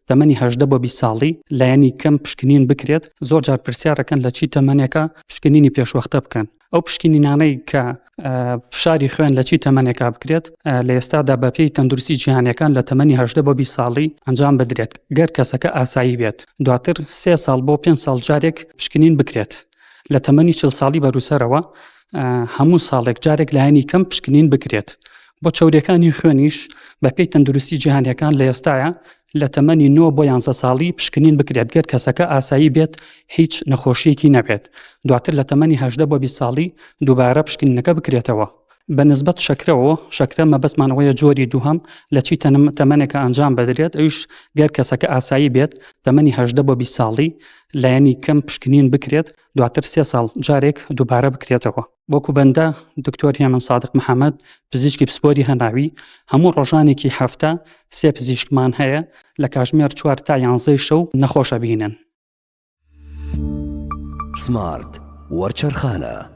تەمەنی 18 بۆ 20 ساڵی لایەنی کەم پشکنین بکرێت. زۆر جار پرسیارەکەن لە چی تەمەنێکە پشکنینی پێشوەختە بکەن. ئەو پشکنینانەی کە فشاری خوێن لە چی تەمەنێکا بکرێت لە ئێستادا بە پێی تەندروستی جیهانیەکان لە تەمەنی 18 بۆ 20 ساڵی ئەنجام بدرێت گەر کەسەکە ئاسایی بێت. دواتر 3 ساڵ بۆ 5 ساڵ جارێک پشکنین بکرێت. لە تەمەنی 40 ساڵی بەروسەرەوە هەموو ساڵێک جارێک لایەنی کەم پشکنین بکرێت. بۆ چەورەکانی خوێنیش بە پێی تەندروستی جیهانیەکان لە ئێستاە لە تەمەنی 9 بۆ 11 ساڵی پشکنین بکرێت گەر کەسەکە ئاسایی بێت هیچ نەخۆشیەکی نەبێت. دواتر لە تەمەنی 18 بۆ 20 ساڵی دووبارە پشکنینەکە بکرێتەوە. بە نسبەت شەکرە مەبەستمانەوەیە جۆری دووهەم لە چی تەمەنێکە ئەنجام بدرێت ئەوش گەر کەسەکە ئاسایی بێت تەمەنی 18 بۆ 20 ساڵی لایەنی کەم پشکنین بکرێت. دواتر 3 ساڵ جارێک دووبارە بکرێتەوە. وەکو بەندە دکتۆر هێمن سادق محەممەد پزیشکی پسپۆری هەناوی هەموو ڕۆژانێکی هەفتە 3 پزیشکمان هەیە لە کاتژمێر 4 تا 11 شەو نەخۆشە بینن. سمارت وەرچەرخانە